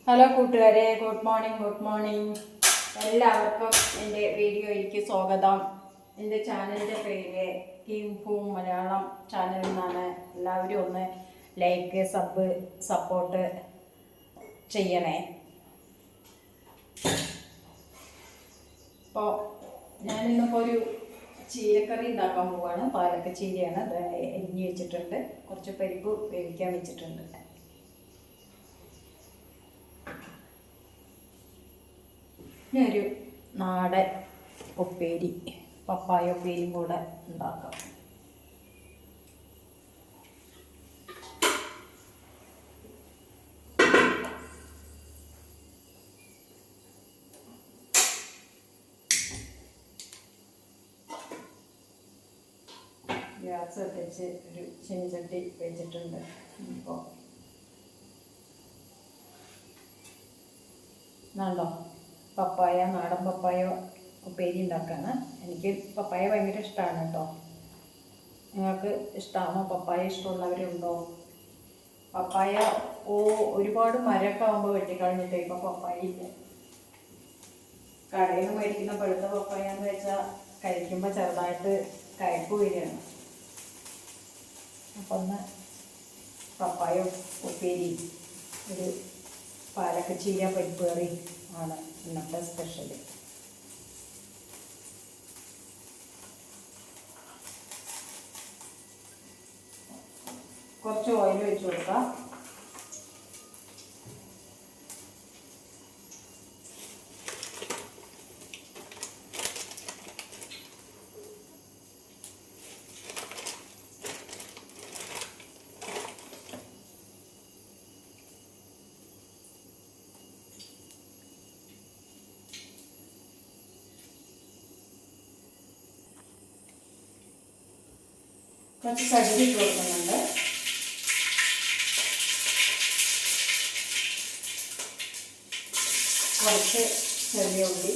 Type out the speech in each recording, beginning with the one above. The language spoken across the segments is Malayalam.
ഹലോ കൂട്ടുകാരെ, ഗുഡ് മോർണിംഗ്. എല്ലാവർക്കും എൻ്റെ വീഡിയോയിലേക്ക് സ്വാഗതം. എൻ്റെ ചാനലിൻ്റെ പേര് കിം ഹൂം മലയാളം ചാനൽ എന്നാണ്. എല്ലാവരും ഒന്ന് ലൈക്ക് സപ്പോർട്ട് ചെയ്യണേ. അപ്പോൾ ഞാനിന്നിപ്പോൾ ഒരു ചീരക്കറി ഉണ്ടാക്കാൻ പോവുകയാണ്. പാലക്ക ചീരയാണ്. അത് എരിഞ്ഞ് വെച്ചിട്ടുണ്ട്. കുറച്ച് പരിപ്പ് വേവിക്കാൻ വെച്ചിട്ടുണ്ട്. ഒരു നാടൻ ഉപ്പേരി, പപ്പായ ഉപ്പേരിയും കൂടെ ഉണ്ടാക്കാം. ഗ്യാസ് കത്തിച്ച് ഒരു ചീനച്ചട്ടി വെച്ചിട്ടുണ്ട്. ഇപ്പോൾ നാടോ പപ്പായ, നാടൻ പപ്പായ ഉപ്പേരി ഉണ്ടാക്കാണ്. എനിക്ക് പപ്പായ ഭയങ്കര ഇഷ്ടമാണ് കേട്ടോ. നിങ്ങൾക്ക് ഇഷ്ടമാണോ? പപ്പായ ഇഷ്ടമുള്ളവരുണ്ടോ? പപ്പായ ഒരുപാട് മരമൊക്കെ ആകുമ്പോൾ വെട്ടിക്കളഞ്ഞിട്ട് ഇപ്പോൾ പപ്പായ ഇല്ല. കടയിൽ നിന്ന് മേടിക്കുന്ന പഴുത്ത പപ്പായ എന്ന് വെച്ചാൽ കഴിക്കുമ്പോൾ ചെറുതായിട്ട് കയ്പ്പ് വരികയാണ്. അപ്പം ഒന്ന് പപ്പായ ഉപ്പേരി, ഒരു പാലക്ക ചീര പരിപ്പ് കറി ആണ് ഇന്നത്തെ സ്പെഷ്യൽ. കുറച്ച് ഓയിൽ ഒഴിച്ച് കൊടുക്കാം. കുറച്ച് കടുക് ഇട്ട് കൊടുക്കുന്നുണ്ട്. കുറച്ച് ചെറിയ ഉള്ളി,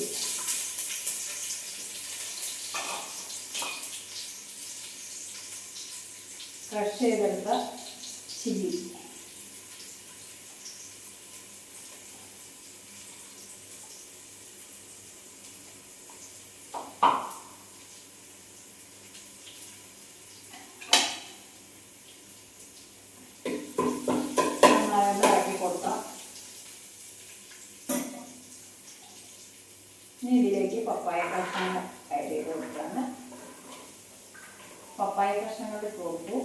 ക്രഷ് ചെയ്തെടുത്ത ചില്ലി, ഇതിലേക്ക് പപ്പായ കഷ്ണങ്ങൾ ആഡ് ചെയ്ത് കൊടുക്കുകയാണ്. പപ്പായ കഷ്ണങ്ങൾ ഇട്ട് കൊടുത്തു.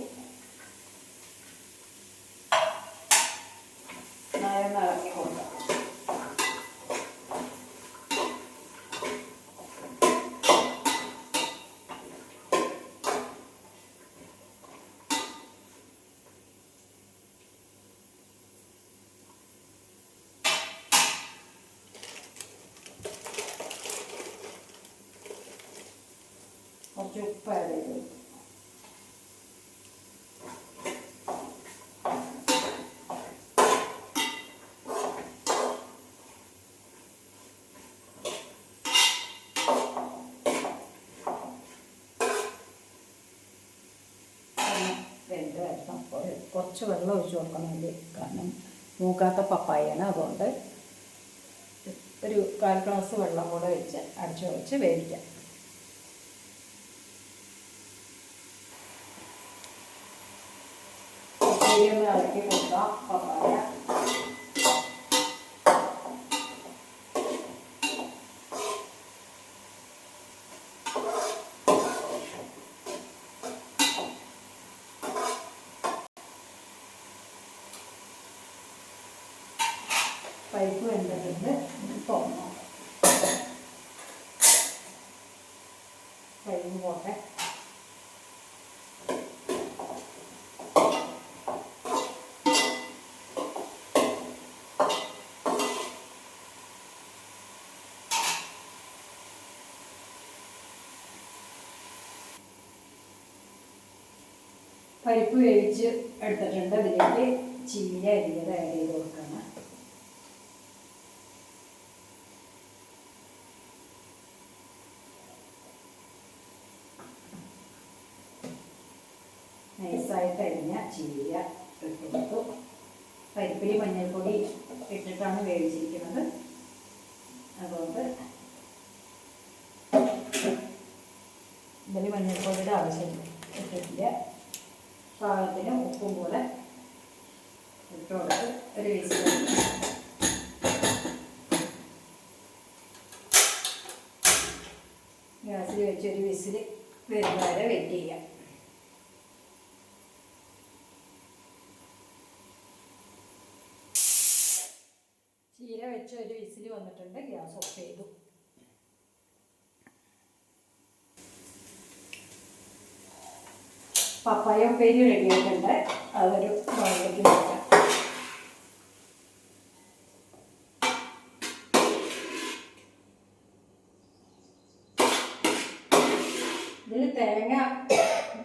ഇളക്കി കൊടുക്കാം. കുറച്ച് ഉപ്പ് ആഡ് ചെയ്ത് വെന്ത് വരണം. കുറച്ച് വെള്ളം ഒഴിച്ച് കൊടുക്കണമെങ്കിൽ, കാരണം മൂക്കാത്ത പപ്പായാണ്. അതുകൊണ്ട് ഒരു 1/4 ഗ്ലാസ് വെള്ളം കൂടെ വെച്ച് അടച്ചു വെച്ച് വേവിക്കാം. ഒന്ന് ഇളക്കി കൊടുക്കാം. പപ്പായ പരിപ്പ് വെന്തിട്ടുണ്ട്. തോന്നണം പരിപ്പ് പോട്ടെ. പരിപ്പ് വേവിച്ച് എടുത്തിട്ടുണ്ട്. അതിലേക്ക് ചീര അരിഞ്ഞത് ആഡ് ചെയ്ത് കൊടുക്കണം. നൈസായിട്ട് അരിഞ്ഞ ചീര ഇട്ട് കൊടുത്തു. പരിപ്പിൽ മഞ്ഞൾപ്പൊടി ഇട്ടിട്ടാണ് വേവിച്ചിരിക്കുന്നത്. അതുകൊണ്ട് ഇതിൽ മഞ്ഞൾപ്പൊടിയുടെ ആവശ്യമില്ല, ഇട്ടിട്ടില്ല. പാകത്തിന് ഉപ്പും കൂടെ ഇട്ട് കൊടുത്ത് ഒരു വിസിൽ ഗ്യാസിൽ വെച്ച് ഒരു വിസിൽ വരുന്ന വരെ വെയിറ്റ് ചെയ്യാം. ചീര വെച്ച് ഒരു വിസിൽ വന്നിട്ടുണ്ട്. ഗ്യാസ് ഓഫ് ചെയ്തു. പപ്പായ ഉപ്പേരി റെഡിയായിട്ടുണ്ട്. അതൊരു ബൗളിലേക്ക് വെക്കാം. ഇതിൽ തേങ്ങ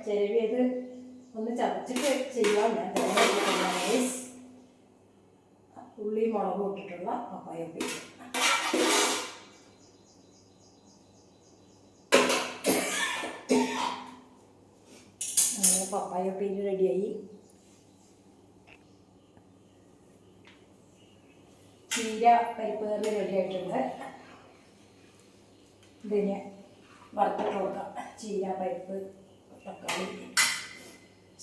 ചിരവിയത് ഒന്ന് ചതച്ചിട്ട് ചെയ്യാം. ഞാൻ തേങ്ങ ഉള്ളി മുളകും ഇട്ടിട്ടുള്ള പപ്പായ ഉപ്പേരി. അങ്ങനെ പപ്പായ ഉപ്പേരി റെഡിയായി. ചീര പരിപ്പ് കറി റെഡിയായിട്ടുണ്ട്. ഇതിന് വറുത്തിട്ട് കൊടുക്കാം. ചീര, പരിപ്പ്, തക്കാളി,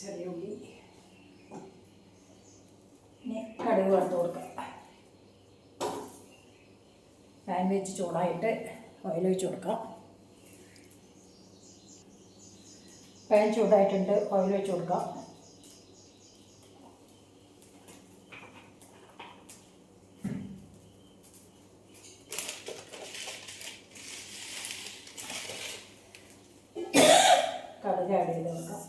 ചെറിയ ഉള്ളി. ഇനി കടുക് വറുത്ത് കൊടുക്കാം. പാൻ വെച്ച് ചൂടായിട്ട് ഓയിൽ ഒഴിച്ച് കൊടുക്കാം. പാൻ ചൂടായിട്ടുണ്ട്. ഓയിൽ ഒഴിച്ച് കൊടുക്കാം. കടുക് ആഡ് ചെയ്ത് കൊടുക്കാം.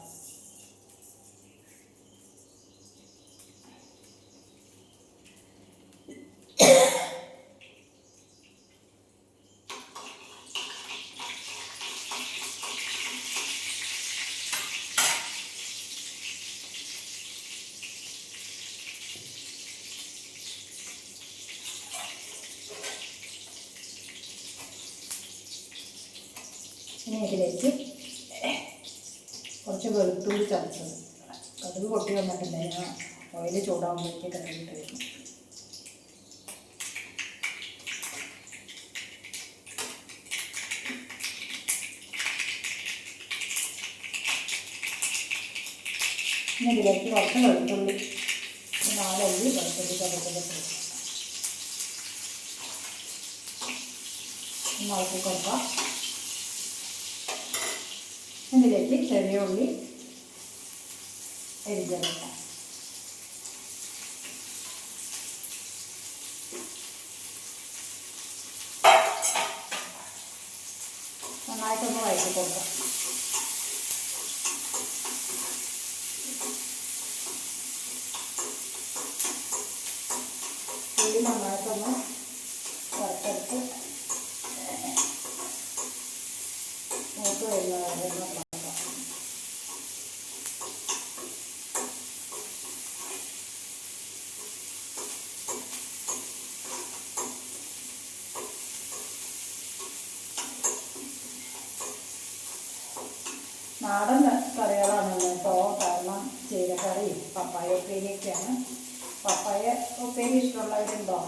ഇനി ഇതിലേക്ക് കുറച്ച് വെളുത്തുള്ളി ചതച്ചത്. കടുക് പൊട്ടി വന്നിട്ടുണ്ടായിരുന്നു. ഓയിൽ ചൂടാകുമ്പോഴേക്ക് കറിയിട്ട് വരും. ഇനി ഇതിലേക്ക് കുറച്ച് വെളുത്തുള്ളി, 4 അല്ലി വെളുത്തുള്ളി ചതച്ചത് ഇളക്കി കൊടുക്കാം. ഇതിലേക്ക് ചെറിയ ഉള്ളി അരിഞ്ഞെടുക്കാം. നന്നായിട്ടൊന്ന് വഴറ്റി കൊടുക്കാം. ഉള്ളി നന്നായിട്ടൊന്ന് വറുത്തെടുത്ത് മൂത്ത് വരുന്ന നാടൻ കറികളാണ് കേട്ടോ. കാരണം ചീരക്കറി, പപ്പായ ഉപ്പേരിയൊക്കെയാണ്. പപ്പായ ഉപ്പേരി ഇഷ്ടമുള്ളവരുണ്ടോ?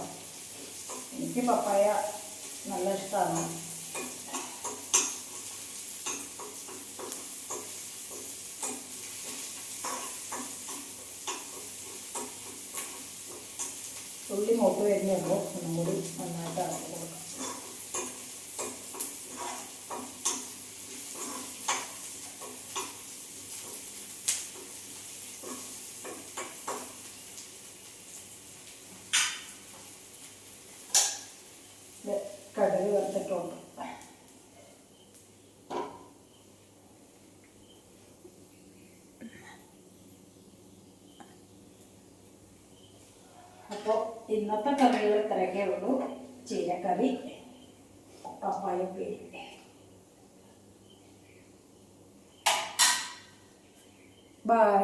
എനിക്ക് പപ്പായ നല്ല ഇഷ്ടമാണ്. ഉള്ളി മൂത്ത് വരുമ്പോൾ ഒന്നും കൂടി നന്നായിട്ട് ഇളക്കി കൊടുക്കാം. കടുക് വറുത്തിട്ടുണ്ട്. അപ്പോൾ ഇന്നത്തെ കറികൾ ഇത്രയൊക്കെ ഉള്ളൂ. ചീരക്കറി, പപ്പായ ഉപ്പേരി. ബൈ.